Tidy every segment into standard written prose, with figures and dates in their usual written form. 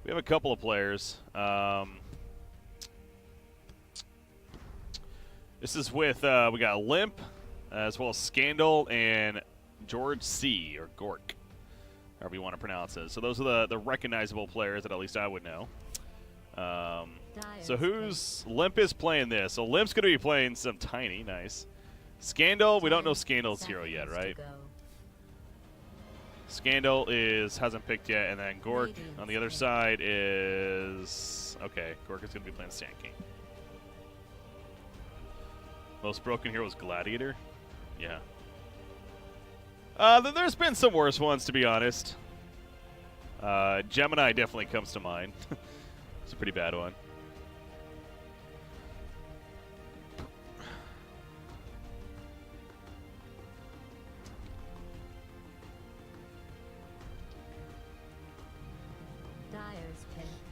We have a couple of players. This is with, we got Limmp, as well as Scandal and Gorgc, or Gorgc, however you want to pronounce it. So those are the recognizable players that at least I would know. So Limmp is playing this. So Limp's going to be playing some Tiny, nice. Scandal, we don't know Scandal's hero yet, right? Scandal hasn't picked yet, and then Gorgc on the other side is, okay, Gorgc is going to be playing Sand King. Most broken hero was Gladiator? Yeah. There's been some worse ones, to be honest. Gemini definitely comes to mind. It's a pretty bad one.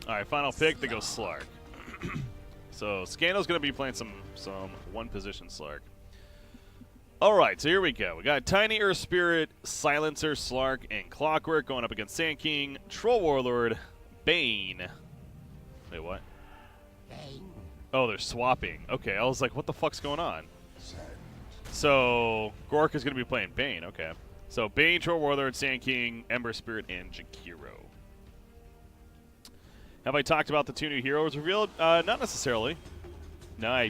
All right, final pick. They go Slark. So Scandal's going to be playing some one-position Slark. All right, so here we go. We got Tiny, Earth Spirit, Silencer, Slark, and Clockwork going up against Sand King, Troll Warlord, Bane. Wait, what? Bane. Oh, they're swapping. Okay, I was like, what the fuck's going on? So Gorgc is going to be playing Bane. Okay. So Bane, Troll Warlord, Sand King, Ember Spirit, and Jakiro. Have I talked about the two new heroes revealed? Not necessarily. No,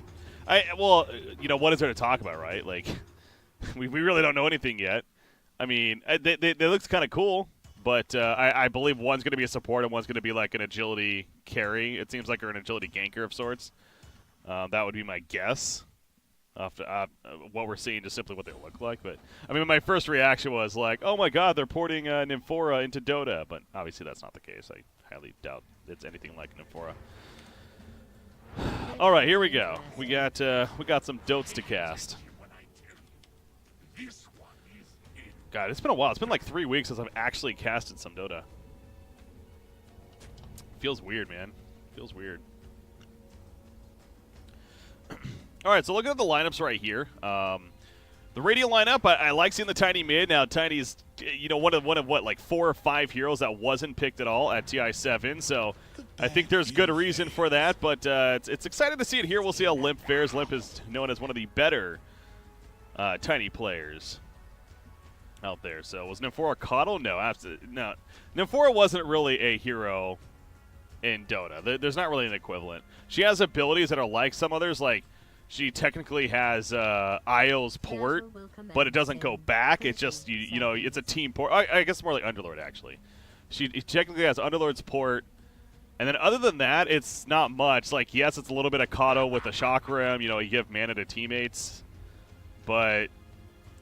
well, you know, what is there to talk about, right? Like, we really don't know anything yet. I mean, they look kind of cool, but I believe one's going to be a support and one's going to be like an agility carry. It seems like they're an agility ganker of sorts. That would be my guess. What we're seeing, just simply what they look like. But I mean, my first reaction was like, "Oh my God, they're porting Nymphora into Dota," but obviously that's not the case. I highly doubt it's anything like Nymphora. All right, here we go. We got some Dotes to cast. God, it's been a while. It's been like 3 weeks since I've actually casted some Dota. Feels weird, man. Feels weird. All right, so looking at the lineups right here, the Radiant lineup, I like seeing the Tiny mid. Now, Tiny's, you know, one of what, like 4 or 5 heroes that wasn't picked at all at TI7. So I think there's good reason for that. But it's exciting to see it here. We'll see how Limmp fares. Limmp is known as one of the better Tiny players out there. So was Nymphora Coddle? No, absolutely no. Nymphora wasn't really a hero in Dota. There's not really an equivalent. She has abilities that are like some others, like she technically has Io's port, but it doesn't go back. It's just, you know, it's a team port. I guess more like Underlord, actually. She technically has Underlord's port, and then other than that, it's not much. Like, yes, it's a little bit of Kato with the Chakram. You know, you give mana to teammates, but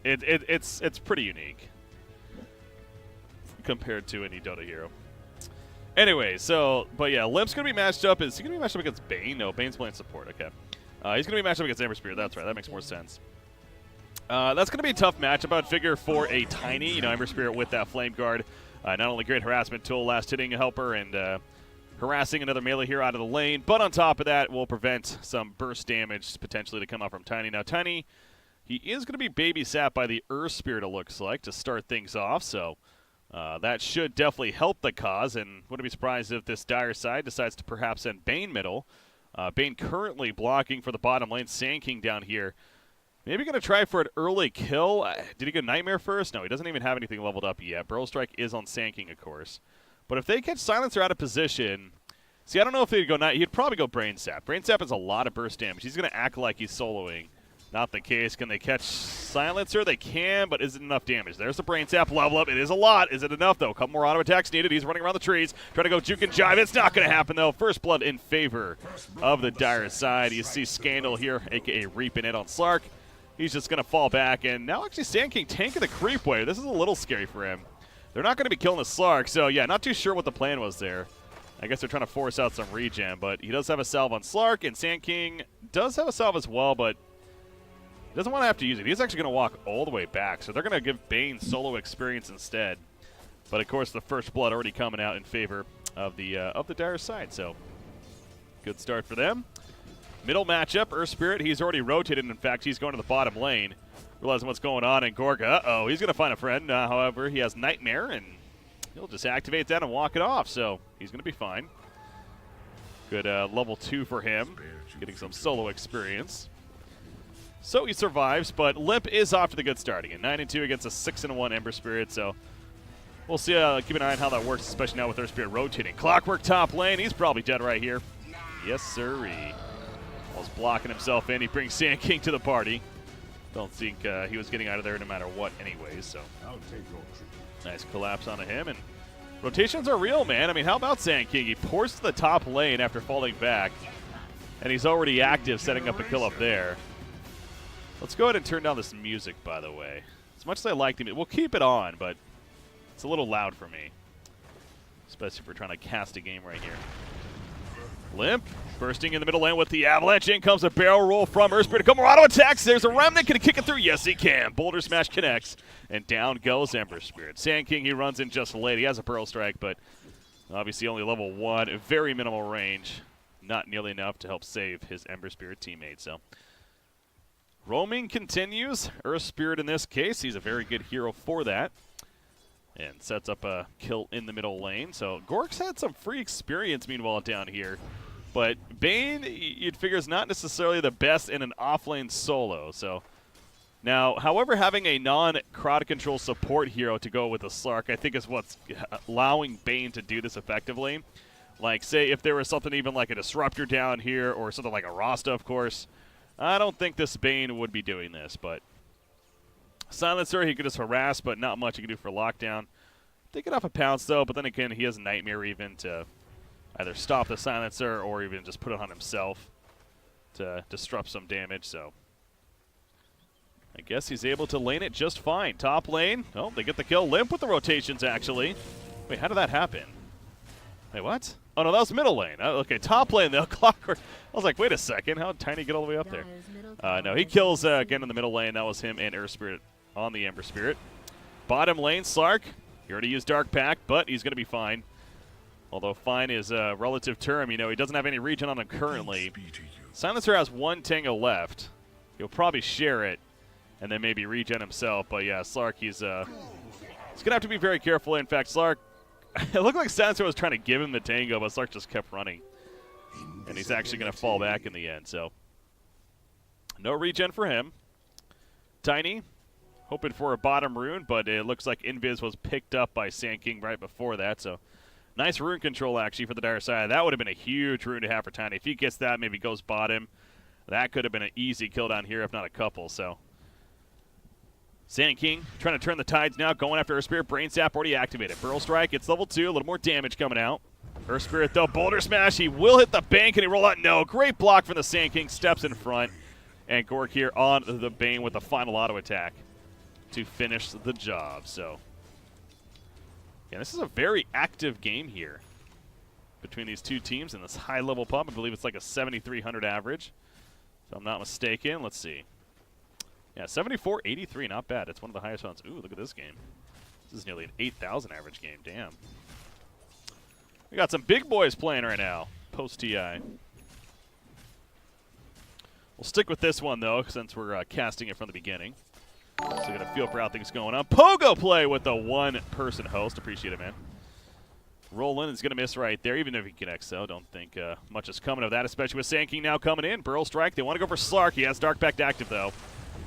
it's pretty unique compared to any Dota hero. Anyway, so, but yeah, Limp's going to be matched up. Is he going to be matched up against Bane? No, Bane's playing support. Okay. He's going to be matched up against Ember Spirit. That's right. That makes more sense. That's going to be a tough matchup, I'd figure, for a Tiny. You know, Ember Spirit with that Flame Guard. Not only great harassment tool, last hitting helper, and harassing another melee hero out of the lane. But on top of that, will prevent some burst damage potentially to come out from Tiny. Now, Tiny, he is going to be babysat by the Earth Spirit, it looks like, to start things off. So that should definitely help the cause. And wouldn't be surprised if this Dire side decides to perhaps send Bane middle. Bane currently blocking for the bottom lane. Sand King down here. Maybe going to try for an early kill. Did he go Nightmare first? No, he doesn't even have anything leveled up yet. Burrow Strike is on Sand King, of course. But if they catch Silencer out of position... See, I don't know if he'd go Night. He'd probably go Brain Sap. Brain Sap has a lot of burst damage. He's going to act like he's soloing. Not the case. Can they catch Silencer? They can, but is it enough damage? There's the Brain Sap level up. It is a lot. Is it enough, though? A couple more auto attacks needed. He's running around the trees, trying to go juke and jive. It's not going to happen, though. First blood in favor of the Dire side. You see Scandal here, a.k.a. reaping it on Slark. He's just going to fall back, and now actually Sand King tanking the creep wave. This is a little scary for him. They're not going to be killing the Slark, so yeah, not too sure what the plan was there. I guess they're trying to force out some regen, but he does have a salve on Slark, and Sand King does have a salve as well, but he doesn't want to have to use it. He's actually going to walk all the way back, so they're going to give Bane solo experience instead. But of course, the first blood already coming out in favor of the Dire side, so good start for them. Middle matchup, Earth Spirit, he's already rotated. In fact, he's going to the bottom lane. Realizing what's going on, and Gorgc, uh-oh, he's going to find a friend. However, he has Nightmare, and he'll just activate that and walk it off, so he's going to be fine. Good level 2 for him, getting some solo experience. So he survives, but Limmp is off to the good start again. 9-2 against a 6-1 Ember Spirit, so we'll see. Keep an eye on how that works, especially now with Earth Spirit rotating. Clockwork top lane, he's probably dead right here. Yes, sirree. While blocking himself in, he brings Sand King to the party. Don't think he was getting out of there no matter what anyways, so. Nice collapse onto him, and rotations are real, man. I mean, how about Sand King? He pours to the top lane after falling back, and he's already active setting up a kill up there. Let's go ahead and turn down this music, by the way. As much as I like the music, we'll keep it on, but it's a little loud for me, especially if we're trying to cast a game right here. Limmp bursting in the middle lane with the avalanche. In comes a barrel roll from Earth Spirit. A couple auto attacks. There's a Remnant. Can he kick it through? Yes, he can. Boulder Smash connects, and down goes Ember Spirit. Sand King, he runs in just late. He has a Pearl Strike, but obviously only level 1. Very minimal range. Not nearly enough to help save his Ember Spirit teammate. So roaming continues. Earth Spirit in this case. He's a very good hero for that. And sets up a kill in the middle lane. So Gorgc had some free experience meanwhile down here. But Bane, you'd figure, is not necessarily the best in an offlane solo. So now, however, having a non-crowd control support hero to go with a Slark, I think is what's allowing Bane to do this effectively. Like, say, if there was something even like a Disruptor down here, or something like a Rasta, of course, I don't think this Bane would be doing this. But Silencer, he could just harass, but not much he can do for lockdown. Take it off a Pounce, though, but then again, he has Nightmare even to either stop the Silencer or even just put it on himself to disrupt some damage, so I guess he's able to lane it just fine. Top lane, oh, they get the kill. Limmp with the rotations, actually. Wait, how did that happen? Wait, what? Oh, no, that was middle lane. Okay, top lane, though. Clockwork. I was like, wait a second. How did Tiny get all the way up there? No, he kills again in the middle lane. That was him and Earth Spirit on the Ember Spirit. Bottom lane, Slark. He already used Dark Pact, but he's going to be fine. Although fine is a relative term, you know, he doesn't have any regen on him currently. Silencer has 1 Tango left. He'll probably share it and then maybe regen himself. But yeah, Slark, he's going to have to be very careful. In fact, Slark, it looked like Silencer was trying to give him the Tango, but Slark just kept running. And he's actually going to fall back in the end, so no regen for him. Tiny, hoping for a bottom rune, but it looks like Invis was picked up by Sand King right before that, so nice rune control, actually, for the Dire Side. That would have been a huge rune to have for Tiny. If he gets that, maybe goes bottom. That could have been an easy kill down here, if not a couple, so Sand King trying to turn the tides now, going after Earth Spirit. Brain Sap already activated. Pearl Strike, it's level 2, a little more damage coming out. Earth Spirit, though, Boulder Smash, he will hit the bank. Can he roll out? No. Great block from the Sand King, steps in front. And Gorgc here on the Bane with the final auto attack to finish the job. So, yeah, this is a very active game here between these two teams in this high-level pub. I believe it's like a 7,300 average, if I'm not mistaken. Let's see. Yeah, 74-83, not bad. It's one of the highest ones. Ooh, look at this game. This is nearly an 8,000 average game. Damn. We got some big boys playing right now, post-TI. We'll stick with this one, though, since we're casting it from the beginning. So get a feel for how things going on. Pogo play with the one-person host. Appreciate it, man. Roland is going to miss right there, even if he connects, though. Don't think much is coming of that, especially with Sand King now coming in. Burl Strike. They want to go for Slark. He has Dark Pact active, though.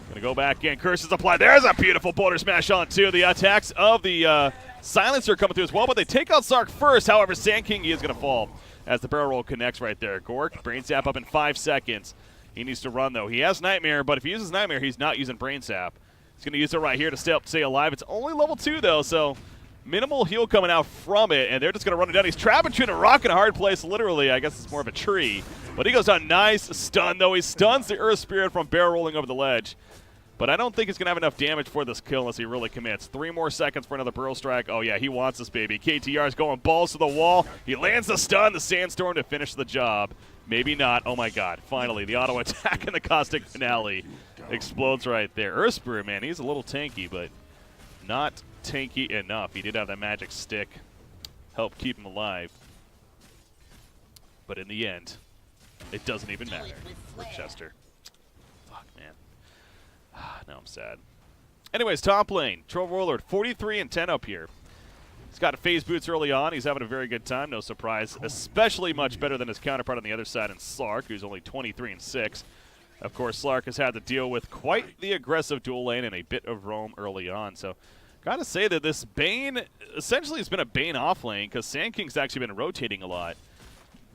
Going to go back in. Curses applied. There's a beautiful Boulder Smash on, too. The attacks of the Silencer coming through as well, but they take out Slark first. However, Sand King, he is going to fall as the barrel roll connects right there. Gorgc, Brain Sap up in 5 seconds. He needs to run, though. He has Nightmare, but if he uses Nightmare, he's not using Brain Sap. He's going to use it right here to stay alive. It's only level 2, though, so minimal heal coming out from it, and they're just going to run it down. He's trapping between a rock and a hard place, literally. I guess it's more of a tree. But he goes on. Nice stun, though. He stuns the Earth Spirit from barrel rolling over the ledge. But I don't think he's going to have enough damage for this kill unless he really commits. 3 more seconds for another Burl Strike. Oh, yeah, he wants this, baby. KTR is going balls to the wall. He lands the stun, the Sandstorm to finish the job. Maybe not. Oh, my God. Finally, the auto attack in the Caustic Finale explodes right there. Earth Spirit, man, he's a little tanky, but not tanky enough. He did have that magic stick. Help keep him alive. But in the end, it doesn't even matter for Chester. Fuck, man. Now I'm sad. Anyways, top lane. Troll Warlord, 43-10 up here. He's got phase boots early on. He's having a very good time, no surprise. Especially much better than his counterpart on the other side in Slark, who's only 23 and 6. Of course, Slark has had to deal with quite the aggressive dual lane and a bit of roam early on. So, gotta say that this Bane essentially has been a Bane off lane because Sand King's actually been rotating a lot.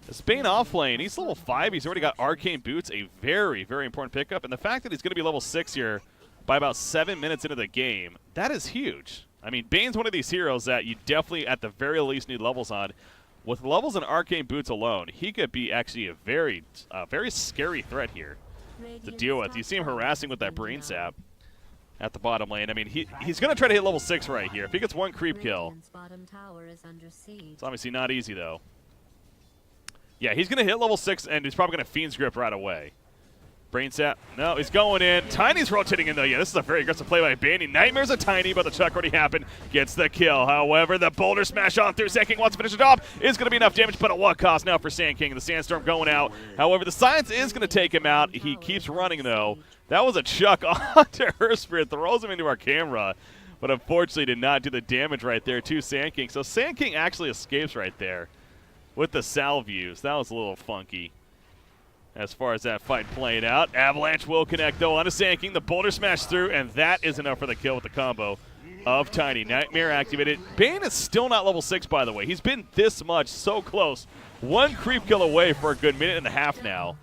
This Bane off lane, he's level 5. He's already got Arcane Boots, a very, very important pickup. And the fact that he's going to be level 6 here by about 7 minutes into the game, that is huge. I mean, Bane's one of these heroes that you definitely, at the very least, need levels on. With levels in Arcane Boots alone, he could be actually a very scary threat here to deal with. You see him harassing with that Brain Sap at the bottom lane. I mean, he's going to try to hit level 6 right here. If he gets one creep kill, it's obviously not easy, though. Yeah, he's going to hit level 6, and he's probably going to Fiend's Grip right away. Brain Sap. No, he's going in. Tiny's rotating in, though. Yeah, this is a very aggressive play by Bane. He nightmares a Tiny, but the chuck already happened. Gets the kill. However, the boulder smash on through. Sand King wants to finish the job. Is going to be enough damage, but at what cost now for Sand King? The Sandstorm going out. However, the Silence is going to take him out. He keeps running, though. That was a chuck onto her Spirit. Throws him into our camera, but unfortunately did not do the damage right there to Sand King. So Sand King actually escapes right there with the salve use. That was a little funky as far as that fight playing out. Avalanche will connect, though, onto Sand King. The boulder smash through, and that is enough for the kill with the combo of Tiny. Nightmare activated. Bane is still not level 6, by the way. He's been this much, so close. One creep kill away for a good minute and a half now,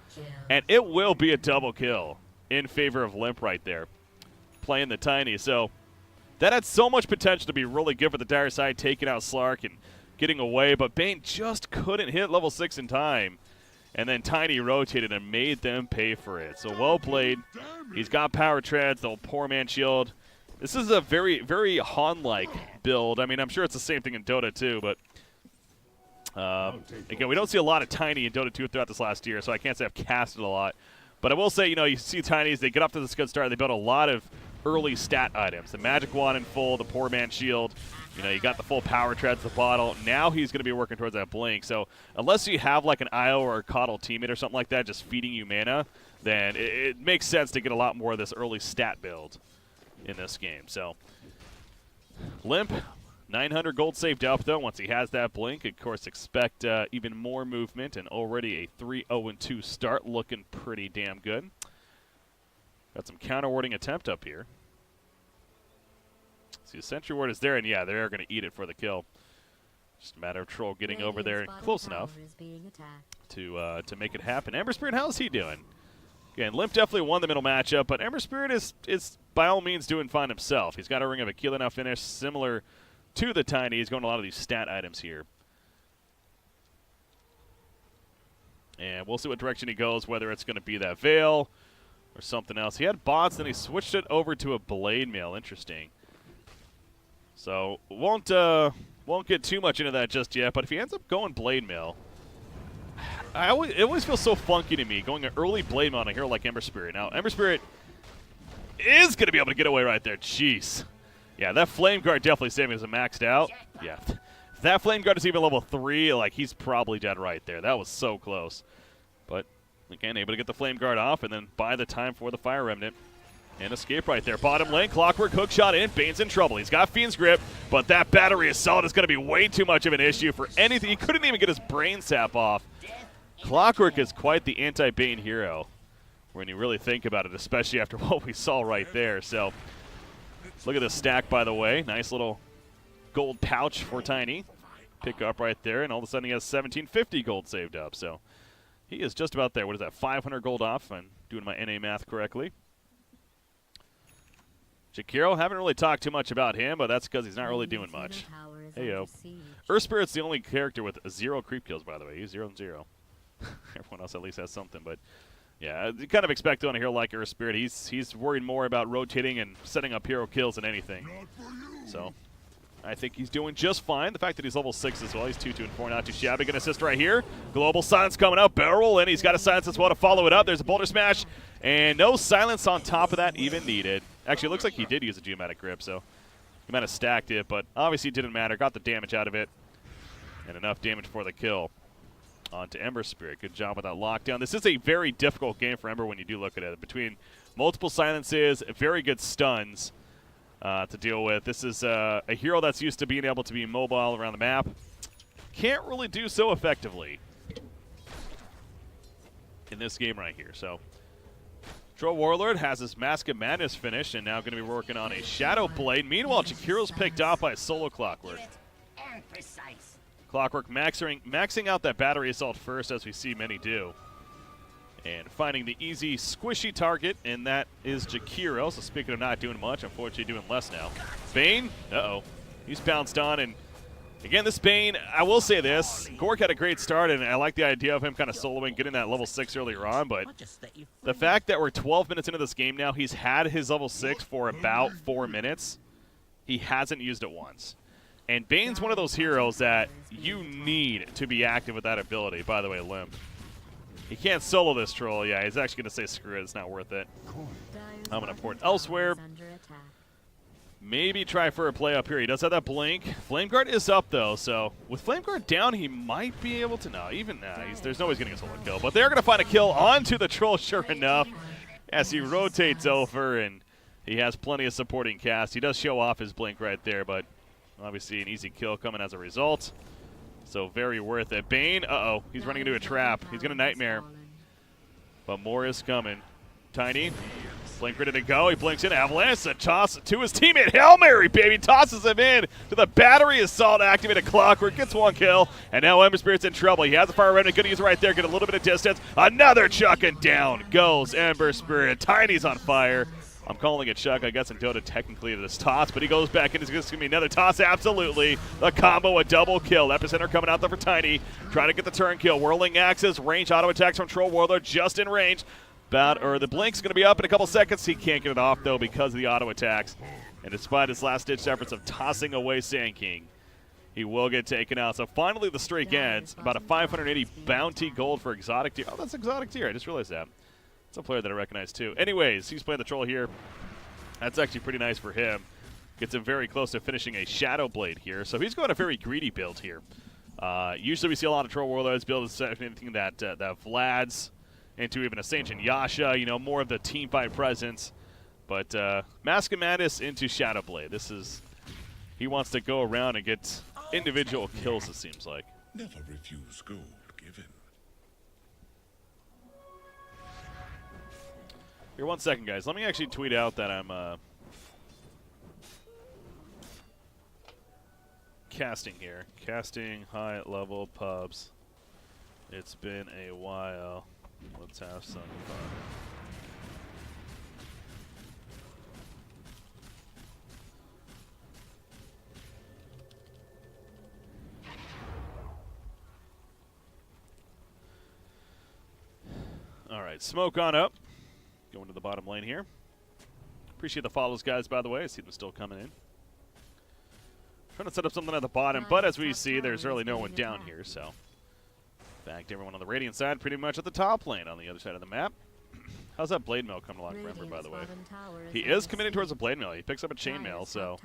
and it will be a double kill in favor of Limmp right there, playing the Tiny. So that had so much potential to be really good for the dire side, taking out Slark and getting away, but Bane just couldn't hit level 6 in time. And then Tiny rotated and made them pay for it. So well played. He's got power treads, the poor man shield. This is a very, very Han-like build. I mean, I'm sure it's the same thing in Dota 2, but again, we don't see a lot of Tiny in Dota 2 throughout this last year, so I can't say I've casted a lot. But I will say, you know, you see Tinys, they get off to this good start. They build a lot of early stat items. The Magic Wand in full, the poor man shield. You know, you got the full power treads, the bottle. Now he's going to be working towards that blink. So unless you have like an IO or a Coddle teammate or something like that just feeding you mana, then it makes sense to get a lot more of this early stat build in this game. So Limmp, 900 gold saved up, though, once he has that blink. Of course, expect even more movement, and already a 3-0-2 start looking pretty damn good. Got some counter-warding attempt up here. See, the Sentry Ward is there, and yeah, they're going to eat it for the kill. Just a matter of Troll getting over there and close enough to make it happen. Ember Spirit, how's he doing? Again, Limmp definitely won the middle matchup, but Ember Spirit is by all means doing fine himself. He's got a Ring of Aquila now finished, similar to the Tiny. He's going to a lot of these stat items here. And we'll see what direction he goes, whether it's going to be that Veil or something else. He had bots, then he switched it over to a Blade Mail. Interesting. So won't get too much into that just yet, but if he ends up going Blade Mail, it always feels so funky to me going an early Blade Mail on a hero like Ember Spirit. Now, Ember Spirit is going to be able to get away right there. Jeez. Yeah, that Flame Guard definitely saved me as a maxed out. Yeah. If that Flame Guard is even level 3, like, he's probably dead right there. That was so close. But, again, able to get the Flame Guard off and then buy the time for the Fire Remnant. And escape right there. Bottom lane, Clockwork hook shot in. Bane's in trouble. He's got Fiend's Grip, but that Battery Assault is going to be way too much of an issue for anything. He couldn't even get his Brain Sap off. Clockwork is quite the anti-Bane hero when you really think about it, especially after what we saw right there. So, look at this stack, by the way. Nice little gold pouch for Tiny. Pick up right there, and all of a sudden he has 1750 gold saved up. So, he is just about there. What is that, 500 gold off, if I'm doing my NA math correctly. Jakiro, haven't really talked too much about him, but that's because he's not really doing much. Hey-yo. Earth Spirit's the only character with 0 creep kills, by the way. He's 0-0. Everyone else at least has something, but yeah, you kind of expect on a hero like Earth Spirit, he's worried more about rotating and setting up hero kills than anything. So, I think he's doing just fine. The fact that he's level 6 as well, he's 2-2-4, not too shabby. Good assist right here. Global Silence coming up, barrel roll in. He's got a Silence as well to follow it up. There's a Boulder Smash, and no Silence on top of that even needed. Actually, it looks like he did use a Geomatic Grip, so he might have stacked it, but obviously it didn't matter. Got the damage out of it, and enough damage for the kill onto Ember Spirit. Good job with that lockdown. This is a very difficult game for Ember when you do look at it. Between multiple silences, very good stuns, to deal with. This is a hero that's used to being able to be mobile around the map. Can't really do so effectively in this game right here. So Troll Warlord has his Mask of Madness finished and now going to be working on a Shadow Blade. Meanwhile, Jakiro's picked off by Solo Clockwork. Clockwork maxing out that battery assault first, as we see many do. And finding the easy, squishy target, and that is Jakiro. So speaking of not doing much, unfortunately doing less now. Bane, he's bounced on, and again, this Bane, I will say this, Gorgc had a great start, and I like the idea of him kind of soloing, getting that level 6 earlier on, but the fact that we're 12 minutes into this game now, he's had his level 6 for about 4 minutes. He hasn't used it once. And Bane's one of those heroes that you need to be active with that ability. By the way, Limmp. He can't solo this troll. Yeah, he's actually going to say screw it. It's not worth it. I'm going to port elsewhere. Maybe try for a play up here. He does have that blink. Flame Guard is up, though, so with Flame Guard down, he might be able to. No, even there's no way he's getting a solo kill. But they're going to find a kill onto the troll, sure enough, as he rotates over, and he has plenty of supporting cast. He does show off his blink right there, but obviously an easy kill coming as a result. So very worth it. Bane, he's running into a trap. He's going to Nightmare. But more is coming. Tiny, blink ready to go. He blinks in. Avalanche, a toss to his teammate. Hail Mary, baby. Tosses him in to the battery assault. Activated Clockwork. Gets one kill. And now Ember Spirit's in trouble. He has a fire remnant. Going to use it right there. Get a little bit of distance. Another chuck, and down goes Ember Spirit. Tiny's on fire. I'm calling it Chuck. I guess in Dota technically this toss, but he goes back in. It's going to be another toss. Absolutely. The combo, a double kill. Epicenter coming out there for Tiny. Trying to get the turn kill. Whirling axes. Range auto attacks from Troll Warlord just in range. The blink's going to be up in a couple seconds. He can't get it off, though, because of the auto attacks. And despite his last-ditch efforts of tossing away Sand King, he will get taken out. So finally the streak ends. About a 580 bounty gold for Exotic Tier. Oh, that's Exotic Tier. I just realized that. It's a player that I recognize, too. Anyways, he's playing the troll here. That's actually pretty nice for him. Gets him very close to finishing a Shadow Blade here. So he's going a very greedy build here. Usually we see a lot of Troll Warlords build anything that Vlad's into, even a Saint and Yasha, more of the team fight presence. But Mask of Madness into Shadow Blade. He wants to go around and get individual kills, it seems like. Never refuse gold given. Here, 1 second, guys. Let me actually tweet out that I'm casting here. Casting high-level pubs. It's been a while. Let's have some fun. All right, smoke on up. Going to the bottom lane here. Appreciate the follows, guys, by the way. I see them still coming in. Trying to set up something at the bottom, but as we see, there's really no one down here, so. In fact, everyone on the Radiant side pretty much at the top lane on the other side of the map. How's that Blade Mail coming along, remember, by the way? He is committing towards a Blade Mail. He picks up a Chainmail, so.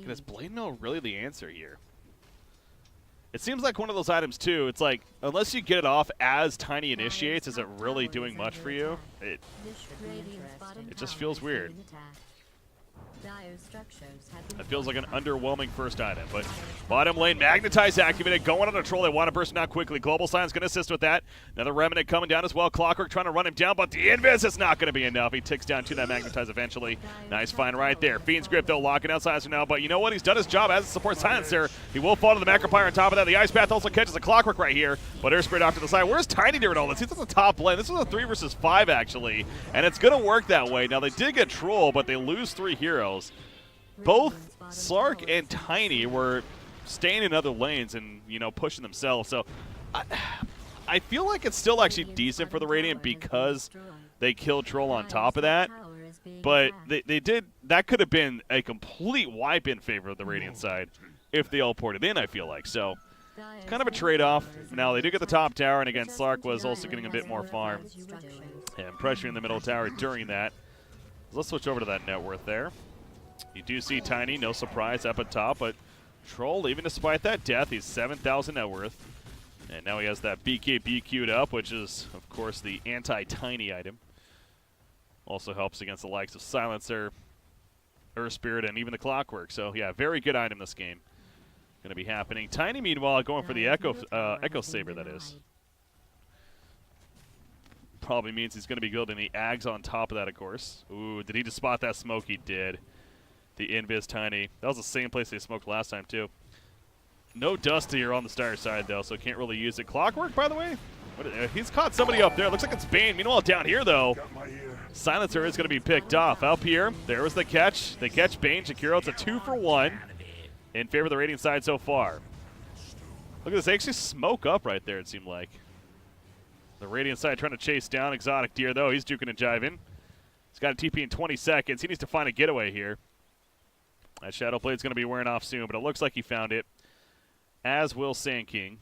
Is Blade Mail really the answer here? It seems like one of those items, too. It's like, unless you get it off as Tiny initiates, is it really doing much for you? It just feels weird. It feels like an underwhelming first item, but bottom lane, Magnetize activated, going on a troll. They want to burst him out quickly. Global Sign's going to assist with that. Another Remnant coming down as well. Clockwork trying to run him down, but the Invis is not going to be enough. He ticks down to that Magnetize eventually. Nice find right there. Fiend's Grip, though, locking out Silencer now, but you know what? He's done his job as a support Silencer. He will fall to the Macropyre on top of that. The Ice Path also catches a Clockwork right here, but Air Spirit off to the side. Where's Tiny during all this? He's at the top lane. This was a 3 versus 5, actually, and it's going to work that way. Now, they did get Troll, but they lose 3 heroes. Both Slark and Tiny were staying in other lanes and, pushing themselves. So I feel like it's still actually decent for the Radiant because they killed Troll on top of that. But they did – that could have been a complete wipe in favor of the Radiant side if they all ported in, I feel like. So kind of a trade-off. Now, they do get the top tower, and again, Slark was also getting a bit more farm and pressure in the middle tower during that. Let's switch over to that net worth there. You do see Tiny, no surprise, up at top, but Troll, even despite that death, he's 7,000 net worth. And now he has that BKB queued up, which is, of course, the anti-Tiny item. Also helps against the likes of Silencer Earth Spirit and even the Clockwork. So yeah, very good item this game. Going to be happening. Tiny, meanwhile, going for the Echo Saber, that is. Probably means he's going to be building the Ags on top of that, of course. Ooh, did he just spot that smoke? He did. The Invis Tiny. That was the same place they smoked last time, too. No dust here on the Star side, though, so can't really use it. Clockwork, by the way? He's caught somebody up there. Looks like it's Bane. Meanwhile, down here, though, Silencer is going to be picked off. Alpier, there was the catch. They catch Bane. Jakiro, it's a 2-for-1 in favor of the Radiant side so far. Look at this. They actually smoke up right there, it seemed like. The Radiant side trying to chase down Exotic Deer, though. He's duking and jiving. He's got a TP in 20 seconds. He needs to find a getaway here. That Shadow Blade's going to be wearing off soon, but it looks like he found it. As will Sand King.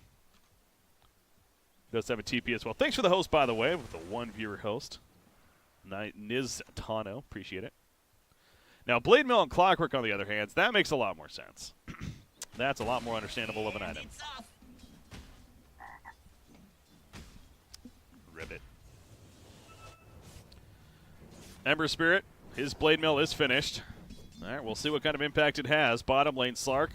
Does have a TP as well. Thanks for the host, by the way, with the one viewer host. Niz Tano. Appreciate it. Now, Blade Mill and Clockwork, on the other hand, that makes a lot more sense. That's a lot more understandable of an item. Ribbit. Ember Spirit, his Blade Mill is finished. All right, we'll see what kind of impact it has. Bottom lane, Slark.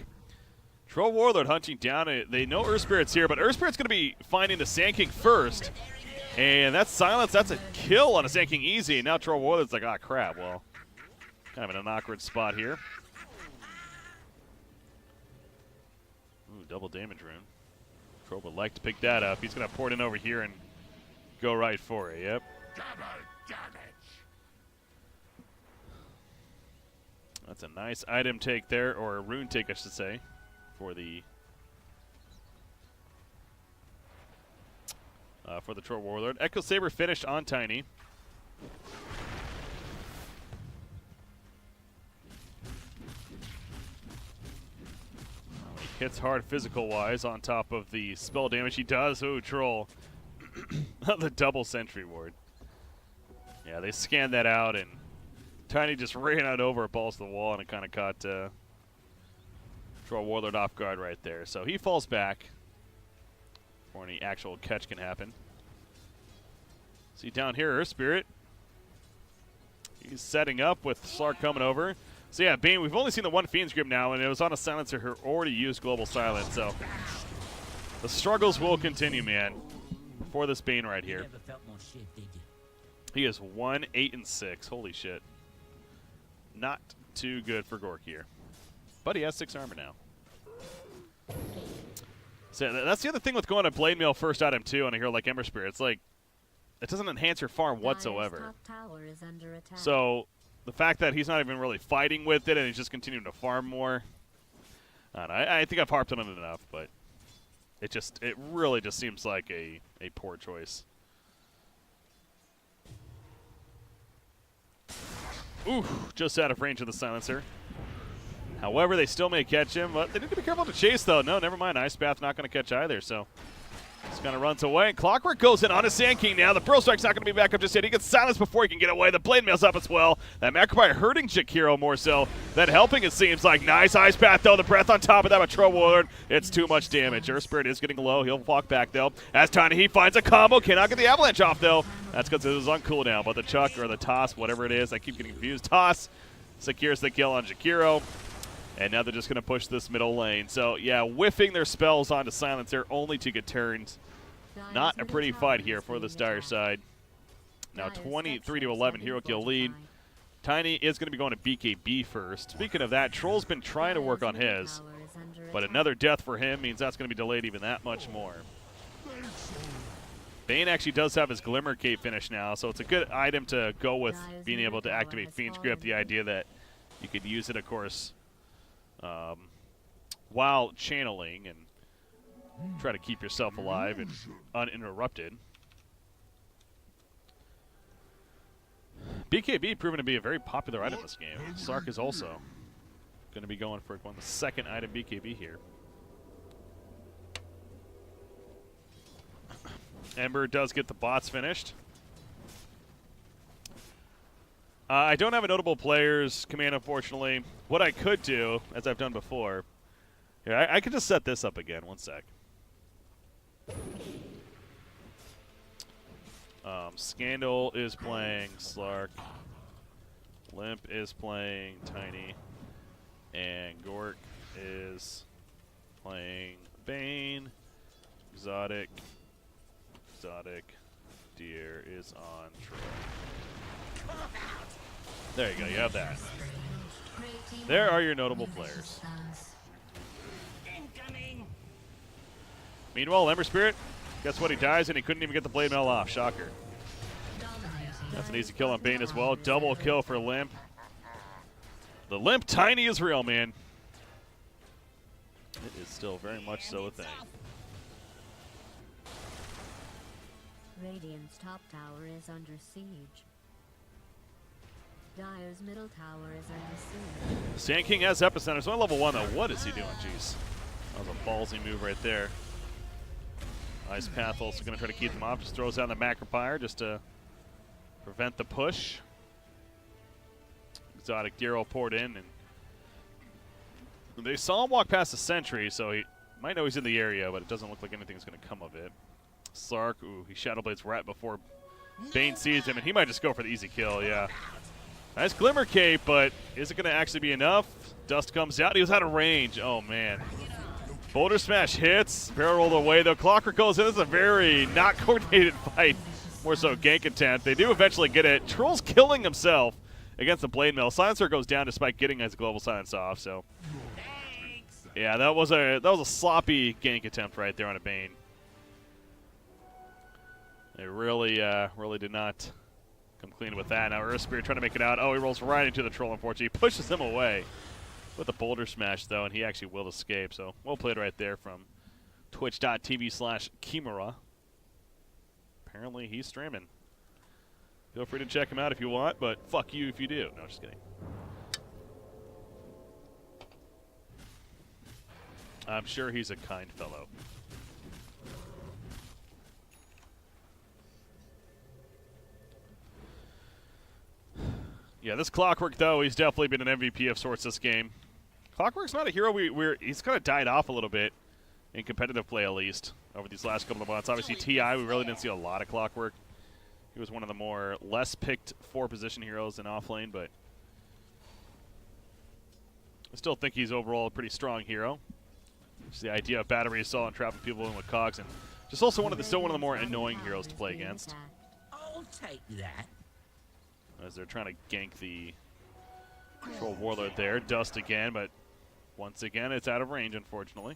Troll Warlord hunting down. They know Earth Spirit's here, but Earth Spirit's going to be finding the Sand King first. And that's silence. That's a kill on a Sand King easy. Now Troll Warlord's like, ah, crap. Well, kind of in an awkward spot here. Ooh, double damage rune. Troll would like to pick that up. He's going to port in over here and go right for it. Yep. Double damage. That's a nice item take there, or a rune take, I should say, for the Troll Warlord. Echo Saber finished on Tiny. He hits hard physical-wise on top of the spell damage he does. Ooh, Troll. The double sentry ward. Yeah, they scanned that out, and Tiny just ran out over, balls to the wall, and it kind of caught Troll Warlord off guard right there. So he falls back before any actual catch can happen. See down here, Earth Spirit. He's setting up with Slark coming over. So yeah, Bane, we've only seen the one Fiend's Grip now, and it was on a Silencer who already used Global Silence. So the struggles will continue, man, for this Bane right here. He is 1-8-6. Holy shit. Not too good for Gorgc here. But he has 6 armor now. So that's the other thing with going to Blade Mail first item too on a hero like Ember Spirit. It's like, it doesn't enhance your farm whatsoever. So the fact that he's not even really fighting with it and he's just continuing to farm more, I think I've harped on it enough, but it really just seems like a poor choice. Ooh, just out of range of the Silencer. However, they still may catch him, but they need to be careful to chase, though. No, never mind. Ice Bath not going to catch either, so just kind of runs away. And Clockwork goes in on his Sand King now. The Pearl Strike's not going to be back up just yet. He gets silenced before he can get away. The Blade Mail's up as well. That Macropie hurting Jakiro more so than helping, it seems like. Nice Ice Bath, though. The breath on top of that with Troll Warlord. It's too much damage. Earth Spirit is getting low. He'll walk back, though. As Tiny, he finds a combo. Cannot get the Avalanche off, though. That's because it was on cooldown. But the Chuck or the Toss, whatever it is, I keep getting confused. Toss secures the kill on Jakiro. And now they're just going to push this middle lane. So, yeah, whiffing their spells onto Silencer only to get turned. Not a pretty fight here for the Dire side. Now 23-11 hero kill lead. Tiny is going to be going to BKB first. Speaking of that, Troll's been trying to work on his. But another death for him means that's going to be delayed even that much more. Bane actually does have his Glimmer Cape finish now, so it's a good item to go with being able to activate Fiend's Grip. The idea that you could use it, of course, while channeling and try to keep yourself alive and uninterrupted. BKB proven to be a very popular item this game. Sark is also going to be going for the second item BKB here. Ember does get the bots finished. I don't have a notable players command, unfortunately. What I could do, as I've done before, here, I could just set this up again. One sec. Scandal is playing Slark. Limmp is playing Tiny, and Gorgc is playing Bane. Exotic. Deer is on Troll. There you go, you have that. There are your notable players. Meanwhile, Ember Spirit, guess what? He dies and he couldn't even get the Blade Mail off. Shocker. That's an easy kill on Bane as well. Double kill for Limmp. The Limmp Tiny is real, man. It is still very much so a thing. Radiant's top tower is under siege. Dire's middle tower is under siege. Sand King has Epicenter. It's only level 1 though. What is he doing? Jeez. That was a ballsy move right there. Ice Path also going to try to keep them off. Just throws down the Macropyre just to prevent the push. Exotic Deer poured in, and they saw him walk past the sentry, so he might know he's in the area, but it doesn't look like anything's going to come of it. Slark, ooh, he Shadow Blades right before Bane sees him, and he might just go for the easy kill, yeah. Nice Glimmer Cape, but is it going to actually be enough? Dust comes out. He was out of range. Oh, man. Boulder Smash hits. Barrel rolled away, though. Clockwork goes in. This is a very not coordinated fight. More so gank attempt. They do eventually get it. Troll's killing himself against the Blade Mill. Silencer goes down despite getting his Global Silence off, so. Yeah, that was a sloppy gank attempt right there on a Bane. They really did not come clean with that. Now Earth Spirit trying to make it out. Oh, he rolls right into the Troll, unfortunately. He pushes him away with a Boulder Smash, though, and he actually will escape. So well played right there from twitch.tv/Kimura. Apparently he's streaming. Feel free to check him out if you want, but fuck you if you do. No, just kidding. I'm sure he's a kind fellow. Yeah, this Clockwork, though, he's definitely been an MVP of sorts this game. Clockwork's not a hero. He's kind of died off a little bit, in competitive play at least, over these last couple of months. Obviously, TI, we really didn't see a lot of Clockwork. He was one of the more less picked 4-position heroes in offlane, but I still think he's overall a pretty strong hero. Just the idea of battery assault and trapping people in with cogs, and just also still one of the more annoying heroes to play against. I'll take that. As they're trying to gank the Troll Warlord there. Dust again, but once again, it's out of range, unfortunately.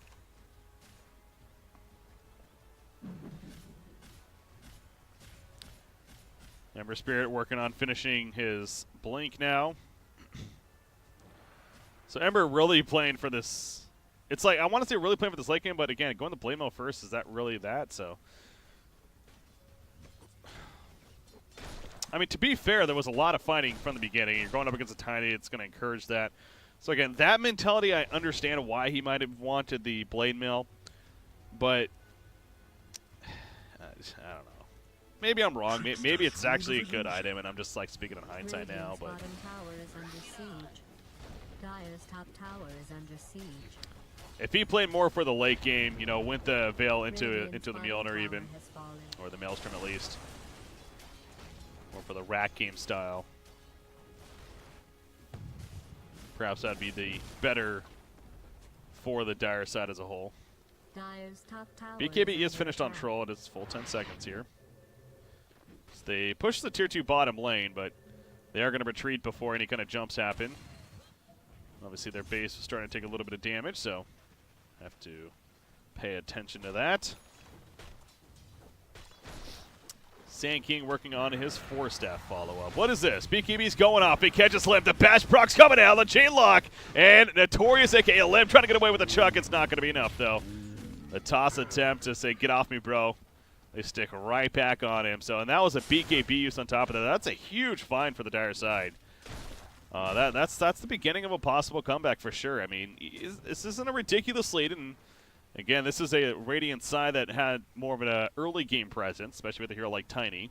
Ember Spirit working on finishing his blink now. So Ember really playing for this. It's like, I want to say really playing for this late game, but again, going to Blade Mill first, is that really that? So, I mean, to be fair, there was a lot of fighting from the beginning. You're going up against a Tiny, it's going to encourage that. So again, that mentality, I understand why he might have wanted the Blade Mill, but I don't know. Maybe I'm wrong. Maybe it's actually a good item, and I'm just like speaking in hindsight now. But bottom tower is under siege. Dire's top tower is under siege. if he played more for the late game, you know, went the Veil into the Mjolnir even, or the Maelstrom at least, or for the Rat game style, perhaps that'd be the better for the Dire side as a whole. Dire's top tower BKB is finished on Troll at its full 10 seconds here. So they push the tier 2 bottom lane, but they are going to retreat before any kind of jumps happen. Obviously their base is starting to take a little bit of damage, so have to pay attention to that. Sand King working on his 4-staff follow-up. What is this? BKB's going off. He catches Limmp. The bash proc's coming out. The chain lock. And Notorious, a.k.a. Limmp, trying to get away with a chuck. It's not going to be enough, though. The toss attempt to say, get off me, bro. They stick right back on him. So, and that was a BKB use on top of that. That's a huge find for the Dire side. That's the beginning of a possible comeback for sure. I mean, this isn't a ridiculous lead, and again, this is a Radiant side that had more of an early game presence, especially with a hero like Tiny.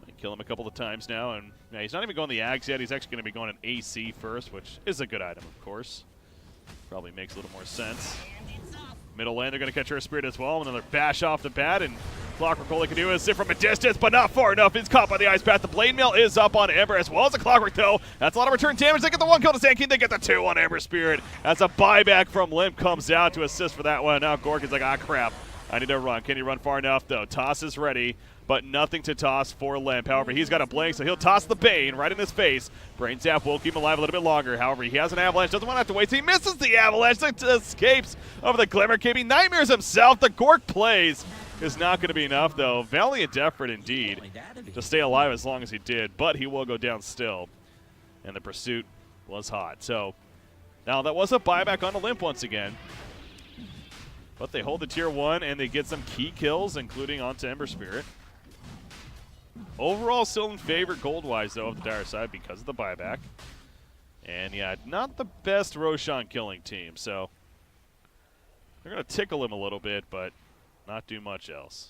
I kill him a couple of times now, and yeah, he's not even going the Ags yet. He's actually going to be going an AC first, which is a good item, of course. Probably makes a little more sense. Middle lane, they're going to catch Earth Spirit as well. Another bash off the bat, and Clockwork, all he can do is sit from a distance, but not far enough. He's caught by the Ice Path. The Blade Mail is up on Ember, as well as the Clockwork, though. That's a lot of return damage. They get the 1 kill to Sand King. They get the 2 on Ember Spirit. As a buyback from Limmp comes out to assist for that one. Now Gorgc is like, ah, crap. I need to run. Can he run far enough, though? Toss is ready, but nothing to toss for Limmp. However, he's got a blink, so he'll toss the Bane right in his face. Brain Zap will keep him alive a little bit longer. However, he has an Avalanche. Doesn't want to have to wait. So he misses the Avalanche. Escapes over the Glimmer. KB Nightmares himself. The Gorgc plays is not going to be enough, though. Valiant effort indeed to stay alive as long as he did, but he will go down still. And the pursuit was hot. So now that was a buyback on the Limmp once again. But they hold the tier 1, and they get some key kills, including onto Ember Spirit. Overall, still in favor gold-wise, though, of the dire side because of the buyback. And, yeah, not the best Roshan killing team, so they're going to tickle him a little bit, but not do much else.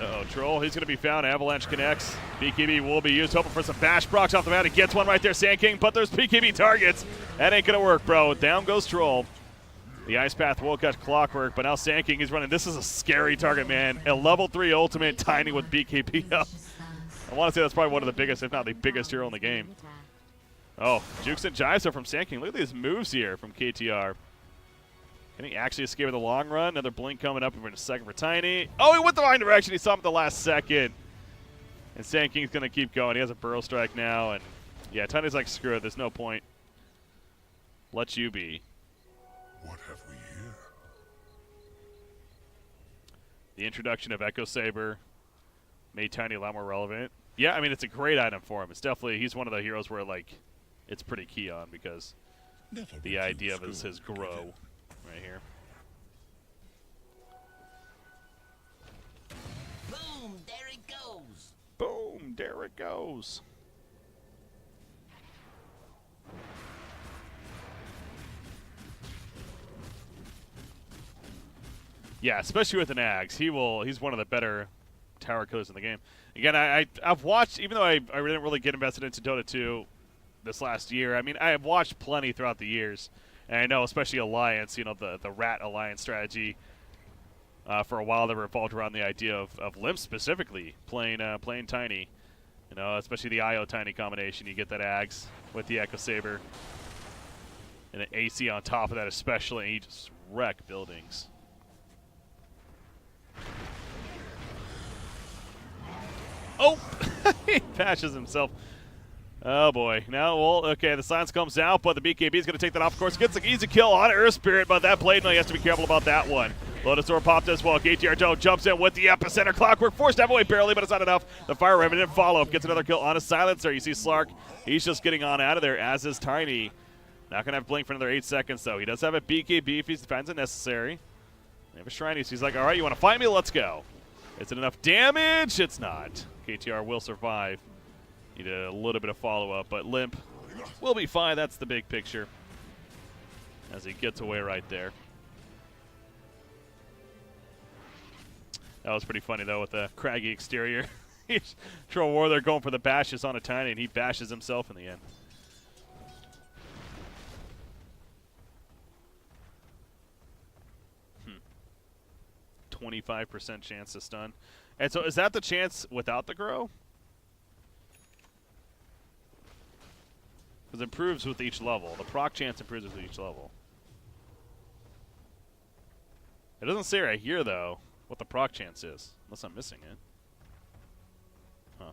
Uh-oh, Troll, he's going to be found. Avalanche connects. BKB will be used, hoping for some bash procs off the mat. He gets one right there, Sand King, but there's BKB targets. That ain't going to work, bro. Down goes Troll. The Ice Path will catch Clockwork, but now Sand King is running. This is a scary target, man. A level 3 ultimate, Tiny with BKB up. I want to say that's probably one of the biggest, if not the biggest hero in the game. Oh, Jukes and Jives are from Sand King. Look at these moves here from KTR. Can he actually escape with a long run? Another blink coming up in a second for Tiny. Oh, he went the wrong direction. He saw him at the last second. And Sand King's going to keep going. He has a Burrow Strike now. And, yeah, Tiny's like, screw it. There's no point. Let you be. What have we here? The introduction of Echo Saber made Tiny a lot more relevant. Yeah, I mean, it's a great item for him. It's definitely, he's one of the heroes where, like, it's pretty key on because the idea of his grow right here. Boom, there it goes. Boom, there it goes. Yeah, especially with an Axe. He's one of the better tower killers in the game. Again, I've watched, even though I didn't really get invested into Dota 2 this last year, I mean, I have watched plenty throughout the years. And I know, especially Alliance, you know, the Rat Alliance strategy, for a while they revolved around the idea of Limmp specifically playing Tiny. You know, especially the IO Tiny combination. You get that Ags with the Echo Saber. And an AC on top of that especially, and you just wreck buildings. Oh! He patches himself. Oh boy. Now, well, okay, the silence comes out, but the BKB is going to take that off, of course. Gets an easy kill on Earth Spirit, but that Blade Mail, he has to be careful about that one. Lotus Orb popped as well. KTR Joe jumps in with the epicenter. Clockwork forced to have away barely, but it's not enough. The Fire Revenant follow-up gets another kill on a silencer. You see Slark, he's just getting on out of there, as is Tiny. Not going to have Blink for another 8 seconds, though. He does have a BKB if he finds it necessary. They have a Shrine, so he's like, all right, you want to fight me? Let's go. Is it enough damage? It's not. KTR will survive. Need a little bit of follow-up, but Limmp will be fine. That's the big picture as he gets away right there. That was pretty funny, though, with the craggy exterior. Troll War, they're going for the bashes on a Tiny, and he bashes himself in the end. 25% chance to stun. And so is that the chance without the grow? Because it improves with each level. The proc chance improves with each level. It doesn't say right here, though, what the proc chance is. Unless I'm missing it. Huh.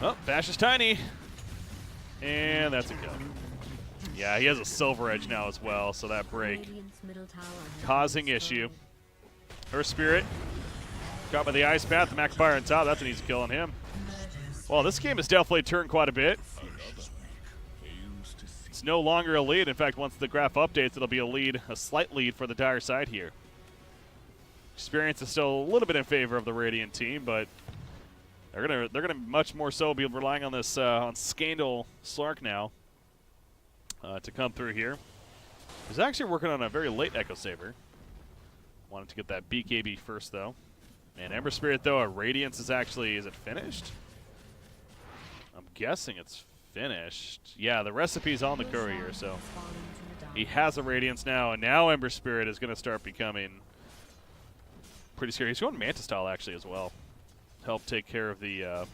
Oh, Bash is Tiny. And that's a kill. Yeah, he has a Silver Edge now as well, so that break causing issue. Earth Spirit got by the Ice Path, the Mac Fire on top. That's an easy kill on him. Well, this game has definitely turned quite a bit. It's no longer a lead. In fact, once the graph updates, it'll be a lead, a slight lead for the dire side here. Experience is still a little bit in favor of the Radiant team, but they're gonna much more so be relying on this on Scandal Slark now to come through here. He's actually working on a very late Echo Saber. Wanted to get that BKB first, though. And Ember Spirit, though, a Radiance is actually, is it finished? I'm guessing it's finished. Yeah, the recipe's on the courier, so He has a Radiance now, and now Ember Spirit is going to start becoming pretty scary. He's going Manta style actually as well. Help take care of the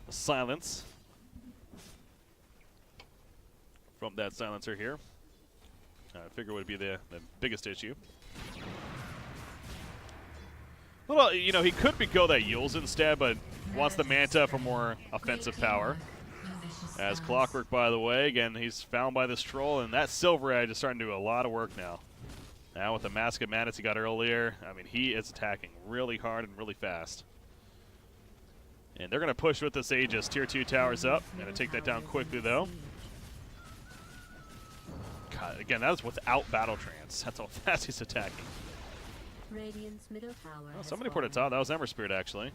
silence from that silencer here. I figure would be the biggest issue. Well, you know, he could go that Yules instead, but wants the Manta for more offensive power. As Clockwork, by the way, again, he's found by this troll, and that Silver Edge is starting to do a lot of work now. Now with the Mask of Madness he got earlier, I mean, he is attacking really hard and really fast. And they're going to push with this Aegis. Tier 2 towers up. Going to take that down quickly, though. God, again, that is without Battle Trance. That's how fast he's attacking. Radiant's middle tower Oh, somebody put a top. That was Ember Spirit, actually.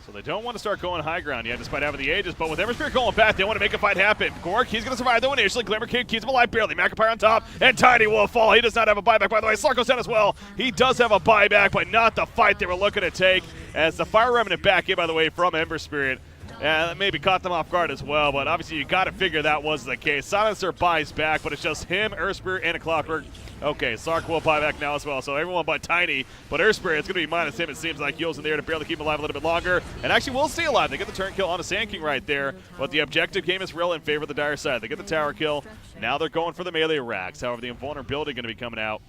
So they don't want to start going high ground yet, despite having the Aegis. But with Ember Spirit going back, they want to make a fight happen. Gorgc, he's going to survive, though, initially. Glimmer King keeps him alive barely. Macapire on top, and Tiny will fall. He does not have a buyback, by the way. Slark goes down as well. He does have a buyback, but not the fight they were looking to take. As the Fire Remnant back in, by the way, from Ember Spirit. And that maybe caught them off guard as well, but obviously you got to figure that was the case. Silencer buys back, but it's just him, Earthspirit, and a Clockwork. Okay, Sark will buy back now as well, so everyone but Tiny. But Earthspirit, it's going to be minus him, it seems like. Yules in there to barely keep him alive a little bit longer. And actually will stay alive. They get the turn kill on a Sand King right there, but the objective game is real in favor of the Dire side. They get the tower kill. Now they're going for the melee racks. However, the invulnerability going to be coming out,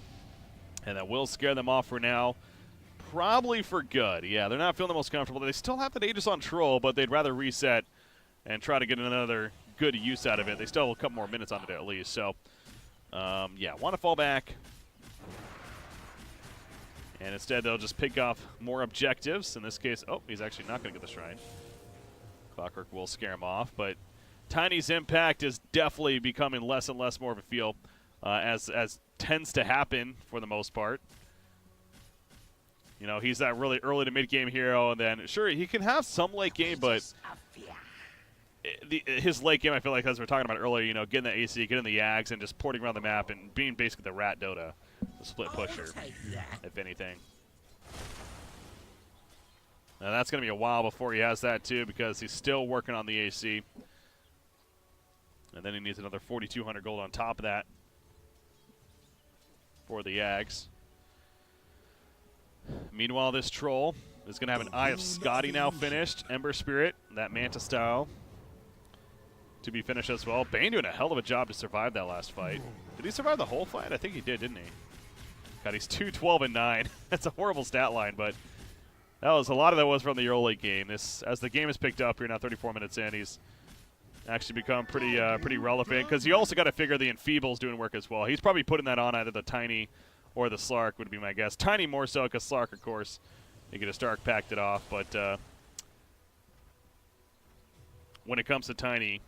and that will scare them off for now. Probably for good. Yeah, they're not feeling the most comfortable. They still have the Aegis on Troll, but they'd rather reset and try to get another good use out of it. They still have a couple more minutes on it at least. So, yeah, want to fall back. And instead, they'll just pick off more objectives. In this case, oh, he's actually not going to get the Shrine. Clockwork will scare him off. But Tiny's impact is definitely becoming less and less more of a feel, as tends to happen for the most part. You know, he's that really early to mid-game hero, and then, sure, he can have some late game, but his late game, I feel like, as we were talking about earlier, you know, getting the AC, getting the Yags, and just porting around the map and being basically the Rat Dota, the split pusher, if anything. Now, that's going to be a while before he has that, too, because he's still working on the AC. And then he needs another 4,200 gold on top of that for the Yags. Meanwhile, this Troll is going to have an Eye of Scotty now finished. Ember Spirit, that Manta style, to be finished as well. Bane doing a hell of a job to survive that last fight. Did he survive the whole fight? I think he did, didn't he? God, he's 2-12-9. That's a horrible stat line, but that was a lot of that was from the early game. As the game has picked up here now, 34 minutes in, he's actually become pretty relevant, because you also got to figure the Enfeeble's doing work as well. He's probably putting that on either the Tiny or the Slark would be my guess. Tiny more so, because Slark, of course, you get a Stark packed it off. But when it comes to Tiny,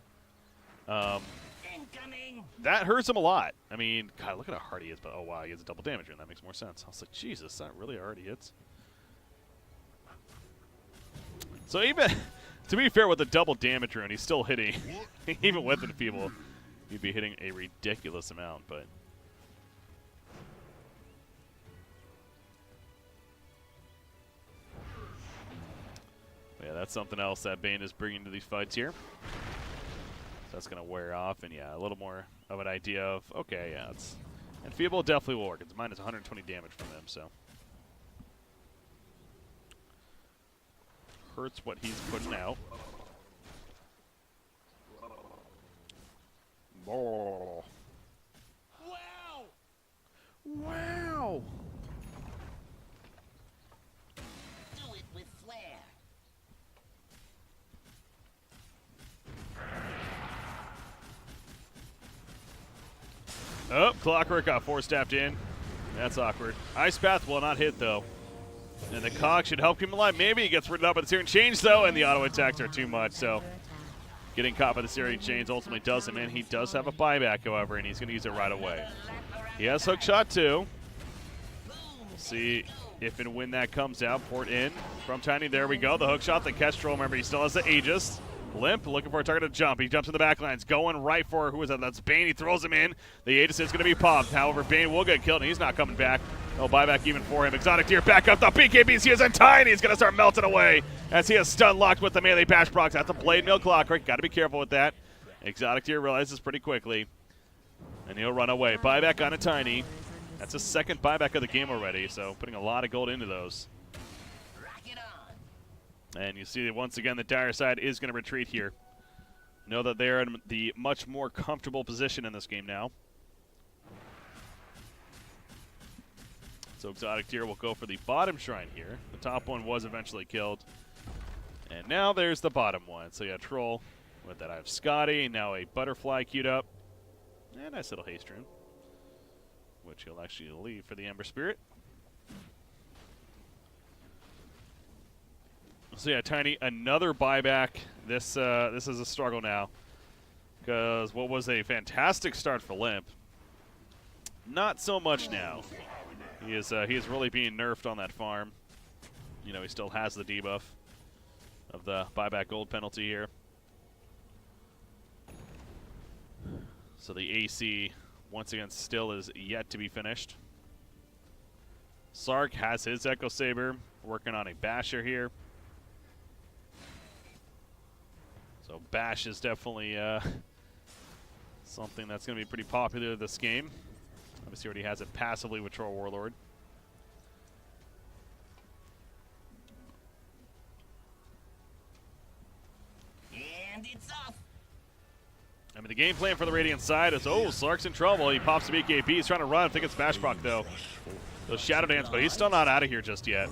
that hurts him a lot. I mean, God, look at how hard he is. But oh wow, he has a double damage rune. That makes more sense. I was like, Jesus, that really hard he hits. So even to be fair, with the double damage rune, he's still hitting. Even with Enfeeble, he'd be hitting a ridiculous amount. But yeah, that's something else that Bane is bringing to these fights here. So that's going to wear off, and yeah, a little more of an idea of, okay, yeah, it's Enfeeble definitely will work. It's minus 120 damage from him, so hurts what he's putting out. Oh. Wow! Wow! Do it with flair. Oh, Clockwork got force-tapped in. That's awkward. Ice Path will not hit, though. And the Cog should help him alive. Maybe he gets rid of it by the Searing Chains, though, and the auto attacks are too much. So getting caught by the Searing Chains ultimately does him in. He does have a buyback, however, and he's going to use it right away. He has Hook Shot, too. We'll see if and when that comes out. Port in from Tiny. There we go. The Hook Shot, the catch Troll. Remember, he still has the Aegis. Limmp looking for a target to jump. He jumps in the backlines, going right for, who is that? That's Bane. He throws him in. The Aegis is going to be popped. However, Bane will get killed, and he's not coming back. No buyback even for him. Exotic Deer back up. The BKBs. He is in Tiny. He's going to start melting away as he is stun locked with the melee bash procs. That's a Blade Mill Clockwork. Got to be careful with that. Exotic Deer realizes pretty quickly And he'll run away. Buyback on a Tiny. That's his second buyback of the game already, so putting a lot of gold into those. Rock it on. And you see that once again the dire side is going to retreat here. Know that they're in the much more comfortable position in this game now. So Exotic Deer will go for the bottom shrine here. The top one was eventually killed. And now there's the bottom one. So yeah, Troll. With that I have Scotty. Now a Butterfly queued up. And nice little haste rune, which he'll actually leave for the Ember Spirit. So yeah, Tiny, another buyback. This is a struggle now, because what was a fantastic start for Limmp, not so much now. He is really being nerfed on that farm. You know, he still has the debuff of the buyback gold penalty here. So the AC, once again, still is yet to be finished. Sark has his Echo Saber, working on a Basher here. So Bash is definitely something that's going to be pretty popular this game. Obviously already has it passively with Troll Warlord. And it's off. I mean, the game plan for the Radiant side is, oh, Sark's in trouble. He pops the BKB. He's trying to run. I think it's Bash proc, though. Those Shadow Dance, but he's still not out of here just yet.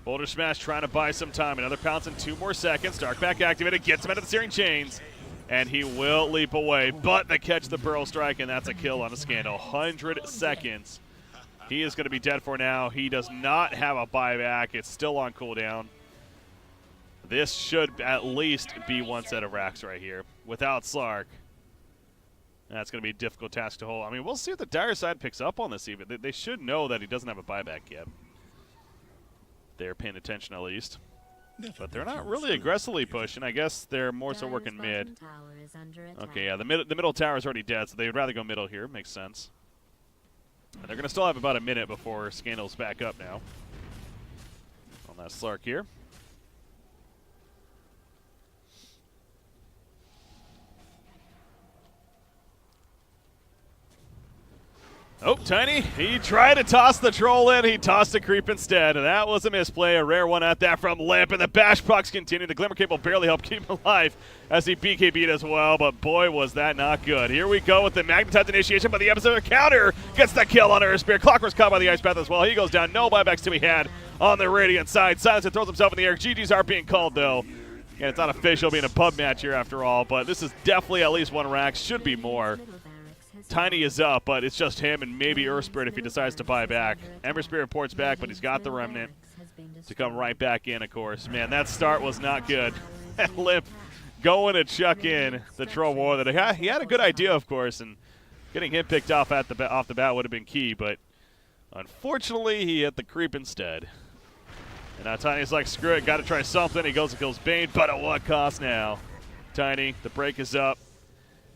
Boulder Smash trying to buy some time. Another pounce in 2 more seconds. Darkback activated. Gets him out of the Searing Chains. And he will leap away. But they catch the Burrow Strike, and that's a kill on a Scandal. 100 seconds. He is going to be dead for now. He does not have a buyback. It's still on cooldown. This should at least be one set of racks right here. Without Slark, that's going to be a difficult task to hold. I mean, we'll see if the dire side picks up on this even. They should know that he doesn't have a buyback yet. They're paying attention at least. But they're not really aggressively pushing. I guess they're more so working mid. Okay, yeah, the middle tower is already dead, so they would rather go middle here. Makes sense. And they're going to still have about a minute before Scandal's back up now. On that Slark here. Oh, Tiny, he tried to toss the Troll in. He tossed a Creep instead, and that was a misplay. A rare one at that from Limmp, and the Bash procs continue. The Glimmer Cape will barely help keep him alive as he BKB'd as well, but boy, was that not good. Here we go with the Magnetized Initiation, but the episode counter gets the kill on Earth Spear. Clockwork's caught by the Ice Path as well. He goes down. No buybacks to be had on the Radiant side. Silencer throws himself in the air. GG's are being called, though. And it's not official being a pub match here after all, but this is definitely at least 1 rack. Should be more. Tiny is up, but it's just him and maybe Earth Spirit if he decides to buy back. Ember Spirit reports back, but he's got the Remnant to come right back in, of course. Man, that start was not good. Limmp going to chuck in the Troll War. That he had a good idea, of course, and getting him picked off off the bat would have been key, but unfortunately he hit the Creep instead. And now Tiny's like, screw it, got to try something. He goes and kills Bane, but at what cost now? Tiny, the break is up.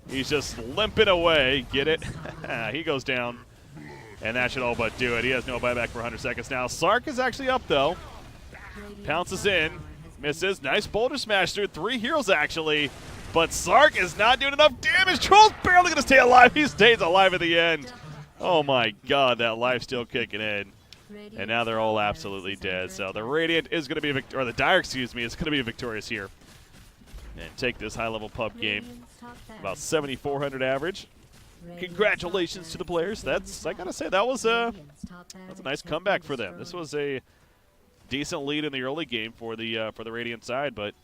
He's just limping away. Get it? He goes down. And that should all but do it. He has no buyback for 100 seconds now. Sark is actually up, though. Pounces in. Misses. Nice Boulder Smash through 3 heroes, actually. But Sark is not doing enough damage. Troll's barely going to stay alive. He stays alive at the end. Oh, my God. That life still kicking in. And now they're all absolutely dead. So the Radiant is going to be, or the Dire, excuse me, is going to be victorious here. And take this high-level pub game. About 7,400 average. Congratulations to the players. That's, I gotta say, that was a nice comeback for them. This was a decent lead in the early game for the Radiant side, but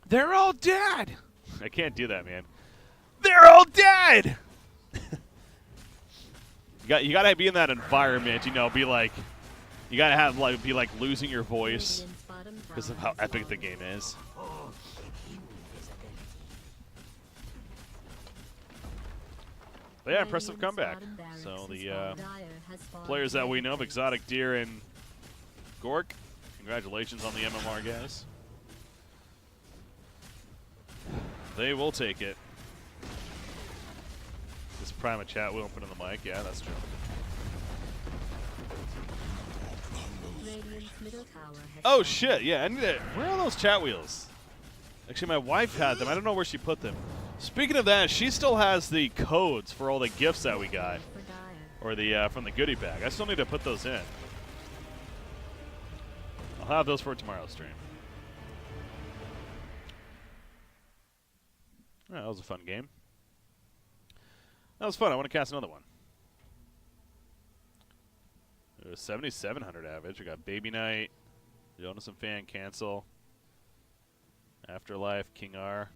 they're all dead. I can't do that, man. They're all dead. You gotta be in that environment, you know. Be like, you gotta have be like losing your voice because of how epic the game is. But yeah, impressive comeback. So the players that we know of, Exotic Deer and Gorgc, congratulations on the MMR, guys. They will take it. This Prima chat will open in the mic. Yeah, that's true. Oh shit, yeah, I need to, where are those chat wheels? Actually, my wife had them. I don't know where she put them. Speaking of that, she still has the codes for all the gifts that we got, For dire. or the from the goodie bag. I still need to put those in. I'll have those for tomorrow's stream. Oh, that was a fun game. That was fun. I want to cast another one. It was 7,700 average. We got Baby Knight, Jonas and Fan cancel, Afterlife, King R.